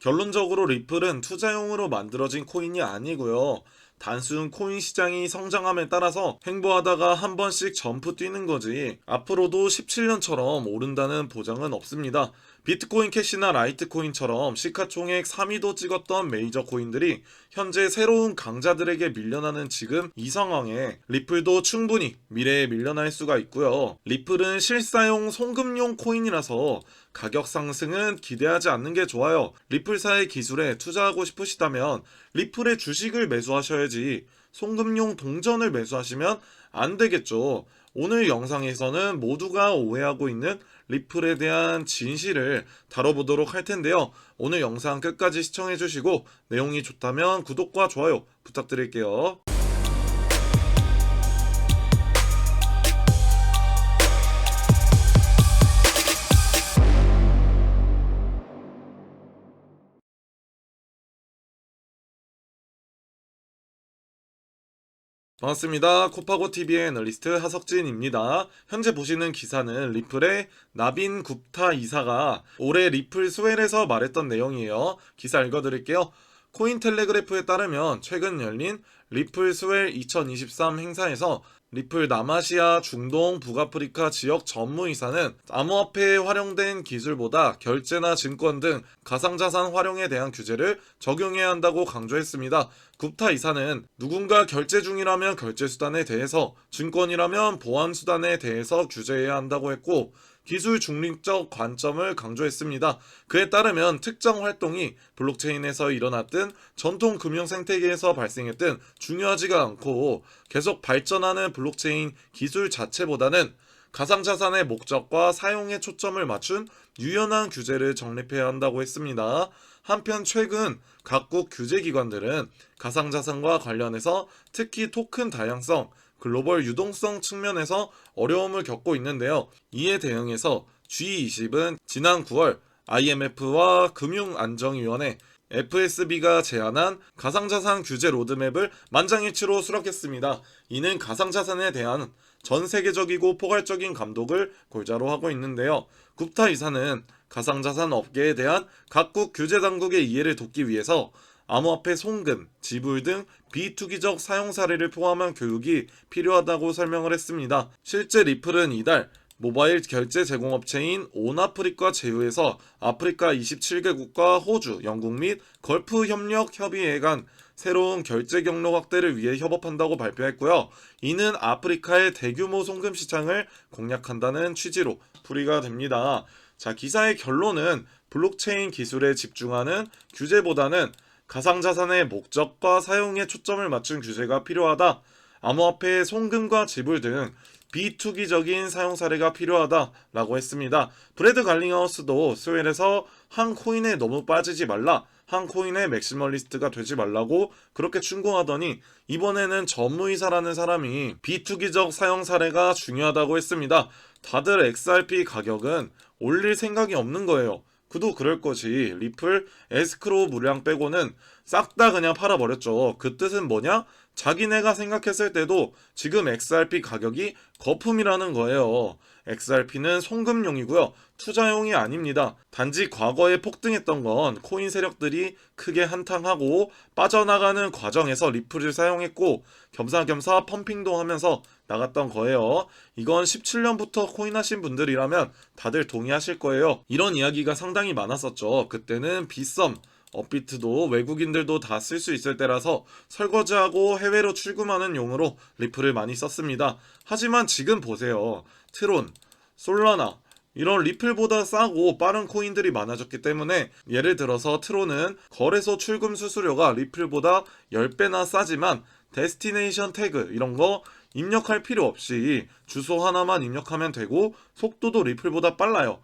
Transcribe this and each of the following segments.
결론적으로 리플은 투자용으로 만들어진 코인이 아니고요. 단순 코인 시장이 성장함에 따라서 횡보하다가 한 번씩 점프 뛰는 거지 앞으로도 17년처럼 오른다는 보장은 없습니다. 비트코인 캐시나 라이트코인처럼 시가총액 3위도 찍었던 메이저 코인들이 현재 새로운 강자들에게 밀려나는 지금 이 상황에 리플도 충분히 미래에 밀려날 수가 있고요. 리플은 실사용 송금용 코인이라서 가격 상승은 기대하지 않는 게 좋아요. 리플사의 기술에 투자하고 싶으시다면 리플의 주식을 매수하셔야지 송금용 동전을 매수하시면 안 되겠죠. 오늘 영상에서는 모두가 오해하고 있는 리플에 대한 진실을 다뤄보도록 할 텐데요. 오늘 영상 끝까지 시청해주시고 내용이 좋다면 구독과 좋아요 부탁드릴게요. 반갑습니다. 코파고TV의 애널리스트 하석진입니다. 현재 보시는 기사는 리플의 나빈 굽타 이사가 올해 리플 스웰에서 말했던 내용이에요. 기사 읽어드릴게요. 코인텔레그래프에 따르면 최근 열린 리플 스웰 2023 행사에서 리플 남아시아, 중동, 북아프리카 지역 전무이사는 암호화폐에 활용된 기술보다 결제나 증권 등 가상자산 활용에 대한 규제를 적용해야 한다고 강조했습니다. 굽타 이사는 누군가 결제 중이라면 결제 수단에 대해서, 증권이라면 보안 수단에 대해서 규제해야 한다고 했고 기술 중립적 관점을 강조했습니다. 그에 따르면 특정 활동이 블록체인에서 일어났든 전통 금융 생태계에서 발생했든 중요하지가 않고 계속 발전하는 블록체인 기술 자체보다는 가상자산의 목적과 사용에 초점을 맞춘 유연한 규제를 정립해야 한다고 했습니다. 한편 최근 각국 규제기관들은 가상자산과 관련해서 특히 토큰 다양성, 글로벌 유동성 측면에서 어려움을 겪고 있는데요. 이에 대응해서 G20은 지난 9월 IMF와 금융안정위원회 FSB가 제안한 가상자산 규제 로드맵을 만장일치로 수락했습니다. 이는 가상자산에 대한 전 세계적이고 포괄적인 감독을 골자로 하고 있는데요. 굽타 이사는 가상자산 업계에 대한 각국 규제 당국의 이해를 돕기 위해서 암호화폐 송금, 지불 등 비투기적 사용 사례를 포함한 교육이 필요하다고 설명을 했습니다. 실제 리플은 이달 모바일 결제 제공업체인 온아프리카 제휴에서 아프리카 27개국과 호주, 영국 및 걸프 협력 협의회 간 새로운 결제 경로 확대를 위해 협업한다고 발표했고요. 이는 아프리카의 대규모 송금 시장을 공략한다는 취지로 풀이가 됩니다. 자, 기사의 결론은 블록체인 기술에 집중하는 규제보다는 가상자산의 목적과 사용에 초점을 맞춘 규제가 필요하다. 암호화폐의 송금과 지불 등 비투기적인 사용 사례가 필요하다라고 했습니다. 브래드 갈링하우스도 스웰에서 한 코인에 너무 빠지지 말라, 한 코인의 맥시멀리스트가 되지 말라고 그렇게 충고하더니 이번에는 전무이사라는 사람이 비투기적 사용 사례가 중요하다고 했습니다. 다들 XRP 가격은 올릴 생각이 없는 거예요. 그도 그럴 것이 리플 에스크로우 물량 빼고는 싹 다 그냥 팔아버렸죠. 그 뜻은 뭐냐? 자기네가 생각했을 때도 지금 XRP 가격이 거품이라는 거예요. XRP는 송금용이고요. 투자용이 아닙니다. 단지 과거에 폭등했던 건 코인 세력들이 크게 한탕하고 빠져나가는 과정에서 리플을 사용했고 겸사겸사 펌핑도 하면서 나갔던 거예요. 이건 17년부터 코인 하신 분들이라면 다들 동의하실 거예요. 이런 이야기가 상당히 많았었죠. 그때는 빗썸, 업비트도 외국인들도 다 쓸 수 있을 때라서 설거지하고 해외로 출금하는 용으로 리플을 많이 썼습니다. 하지만 지금 보세요. 트론, 솔라나 이런 리플보다 싸고 빠른 코인들이 많아졌기 때문에 예를 들어서 트론은 거래소 출금 수수료가 리플보다 10배나 싸지만 데스티네이션 태그 이런 거 입력할 필요 없이 주소 하나만 입력하면 되고 속도도 리플보다 빨라요.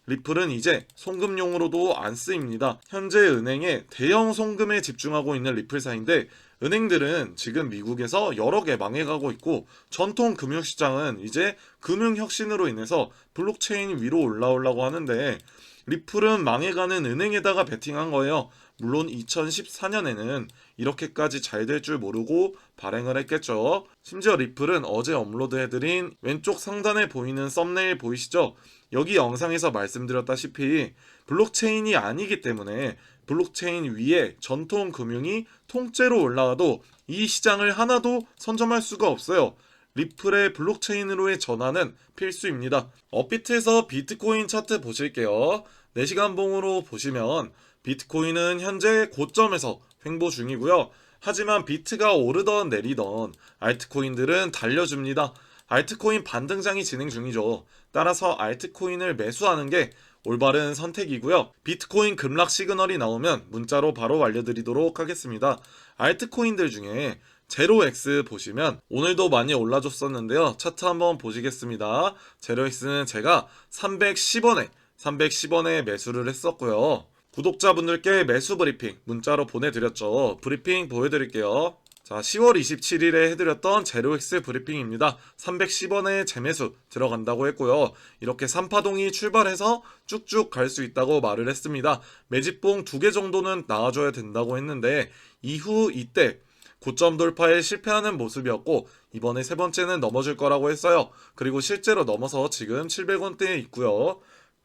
리플은 이제 송금용으로도 안 쓰입니다. 현재 은행에 대형 송금에 집중하고 있는 리플사인데 은행들은 지금 미국에서 여러 개 망해가고 있고 전통 금융시장은 이제 금융혁신으로 인해서 블록체인 위로 올라오려고 하는데 리플은 망해가는 은행에다가 베팅한 거예요. 물론 2014년에는 이렇게까지 잘 될 줄 모르고 발행을 했겠죠. 심지어 리플은 어제 업로드해드린 왼쪽 상단에 보이는 썸네일 보이시죠? 여기 영상에서 말씀드렸다시피 블록체인이 아니기 때문에 블록체인 위에 전통 금융이 통째로 올라와도 이 시장을 하나도 선점할 수가 없어요. 리플의 블록체인으로의 전환은 필수입니다. 업비트에서 비트코인 차트 보실게요. 4시간 봉으로 보시면 비트코인은 현재 고점에서 횡보 중이고요. 하지만 비트가 오르던 내리던 알트코인들은 달려줍니다. 알트코인 반등장이 진행 중이죠. 따라서 알트코인을 매수하는 게 올바른 선택이고요. 비트코인 급락 시그널이 나오면 문자로 바로 알려드리도록 하겠습니다. 알트코인들 중에 제로엑스 보시면 오늘도 많이 올라줬었는데요. 차트 한번 보시겠습니다. 제로엑스는 제가 310원에 매수를 했었고요. 구독자분들께 매수 브리핑 문자로 보내드렸죠. 브리핑 보여드릴게요. 자, 10월 27일에 해드렸던 제로엑스 브리핑입니다. 310원에 재매수 들어간다고 했고요. 이렇게 3파동이 출발해서 쭉쭉 갈 수 있다고 말을 했습니다. 매집봉 2개 정도는 나와줘야 된다고 했는데 이후 이때 고점 돌파에 실패하는 모습이었고 이번에 세 번째는 넘어질 거라고 했어요. 그리고 실제로 넘어서 지금 700원대에 있고요.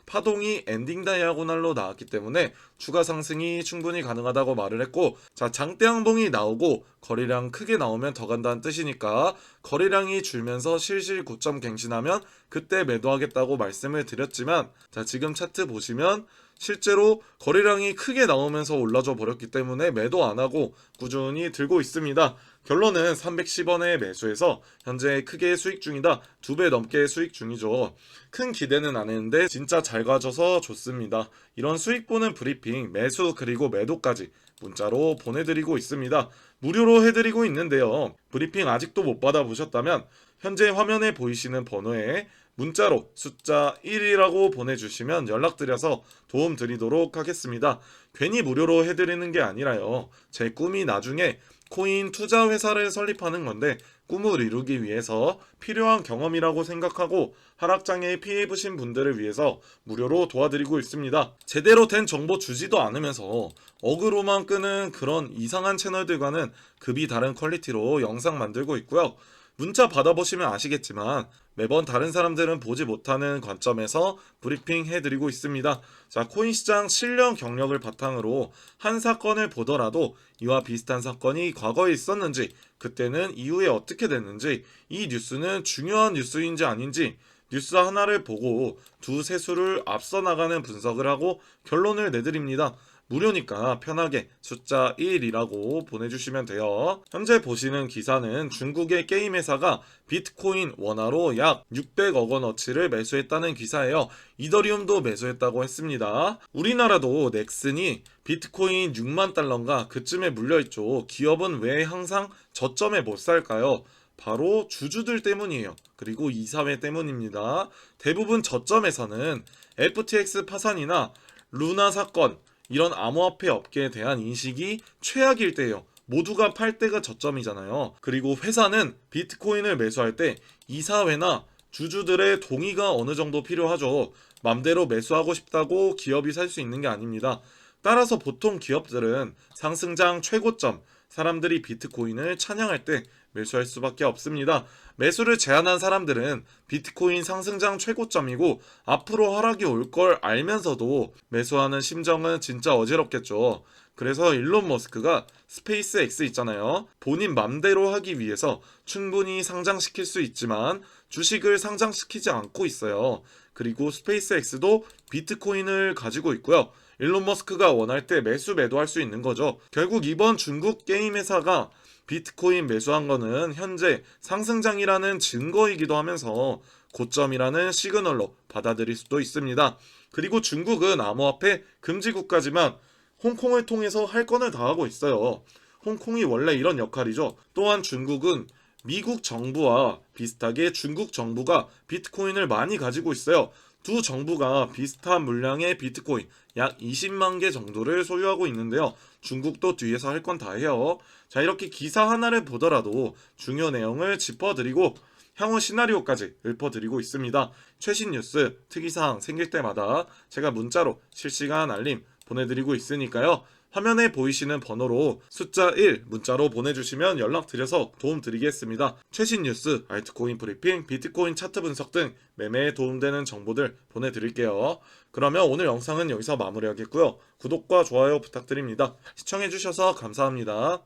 파동이 엔딩 다이아고날로 나왔기 때문에 추가 상승이 충분히 가능하다고 말을 했고, 자, 장대 양봉이 나오고 거래량 크게 나오면 더 간다는 뜻이니까 거래량이 줄면서 실실 고점 갱신하면 그때 매도하겠다고 말씀을 드렸지만, 자, 지금 차트 보시면 실제로 거래량이 크게 나오면서 올라져 버렸기 때문에 매도 안 하고 꾸준히 들고 있습니다. 결론은 310원에 매수해서 현재 크게 수익 중이다. 2배 넘게 수익 중이죠. 큰 기대는 안 했는데 진짜 잘 가져서 좋습니다. 이런 수익 보는 브리핑, 매수 그리고 매도까지 문자로 보내드리고 있습니다. 무료로 해드리고 있는데요. 브리핑 아직도 못 받아보셨다면 현재 화면에 보이시는 번호에 문자로 숫자 1이라고 보내주시면 연락드려서 도움 드리도록 하겠습니다. 괜히 무료로 해드리는 게 아니라요. 제 꿈이 나중에 코인 투자 회사를 설립하는 건데 꿈을 이루기 위해서 필요한 경험이라고 생각하고 하락장에 피해 보신 분들을 위해서 무료로 도와드리고 있습니다. 제대로 된 정보 주지도 않으면서 어그로만 끄는 그런 이상한 채널들과는 급이 다른 퀄리티로 영상 만들고 있고요. 문자 받아보시면 아시겠지만 매번 다른 사람들은 보지 못하는 관점에서 브리핑 해드리고 있습니다. 자, 코인 시장 7년 경력을 바탕으로 한 사건을 보더라도 이와 비슷한 사건이 과거에 있었는지, 그때는 이후에 어떻게 됐는지, 이 뉴스는 중요한 뉴스인지 아닌지 뉴스 하나를 보고 두세 수를 앞서 나가는 분석을 하고 결론을 내드립니다. 무료니까 편하게 숫자 1이라고 보내주시면 돼요. 현재 보시는 기사는 중국의 게임 회사가 비트코인 원화로 약 600억 원어치를 매수했다는 기사예요. 이더리움도 매수했다고 했습니다. 우리나라도 넥슨이 비트코인 6만 달러인가 그쯤에 물려있죠. 기업은 왜 항상 저점에 못 살까요? 바로 주주들 때문이에요. 그리고 이사회 때문입니다. 대부분 저점에서는 FTX 파산이나 루나 사건, 이런 암호화폐 업계에 대한 인식이 최악일 때예요. 모두가 팔 때가 저점이잖아요. 그리고 회사는 비트코인을 매수할 때 이사회나 주주들의 동의가 어느 정도 필요하죠. 맘대로 매수하고 싶다고 기업이 살 수 있는 게 아닙니다. 따라서 보통 기업들은 상승장 최고점, 사람들이 비트코인을 찬양할 때 매수할 수밖에 없습니다. 매수를 제한한 사람들은 비트코인 상승장 최고점이고 앞으로 하락이 올 걸 알면서도 매수하는 심정은 진짜 어지럽겠죠. 그래서 일론 머스크가 스페이스 X 있잖아요. 본인 맘대로 하기 위해서 충분히 상장시킬 수 있지만 주식을 상장시키지 않고 있어요. 그리고 스페이스 X도 비트코인을 가지고 있고요. 일론 머스크가 원할 때 매수 매도할 수 있는 거죠. 결국 이번 중국 게임 회사가 비트코인 매수한 거는 현재 상승장이라는 증거이기도 하면서 고점이라는 시그널로 받아들일 수도 있습니다. 그리고 중국은 암호화폐 금지 국가지만 홍콩을 통해서 할 건을 다 하고 있어요. 홍콩이 원래 이런 역할이죠. 또한 중국은 미국 정부와 비슷하게 중국 정부가 비트코인을 많이 가지고 있어요. 두 정부가 비슷한 물량의 비트코인 약 20만 개 정도를 소유하고 있는데요. 중국도 뒤에서 할 건 다 해요. 자, 이렇게 기사 하나를 보더라도 중요 내용을 짚어드리고 향후 시나리오까지 읊어드리고 있습니다. 최신 뉴스, 특이사항 생길 때마다 제가 문자로 실시간 알림 보내드리고 있으니까요. 화면에 보이시는 번호로 숫자 1 문자로 보내주시면 연락드려서 도움드리겠습니다. 최신 뉴스, 알트코인 브리핑, 비트코인 차트 분석 등 매매에 도움되는 정보들 보내드릴게요. 그러면 오늘 영상은 여기서 마무리하겠고요. 구독과 좋아요 부탁드립니다. 시청해주셔서 감사합니다.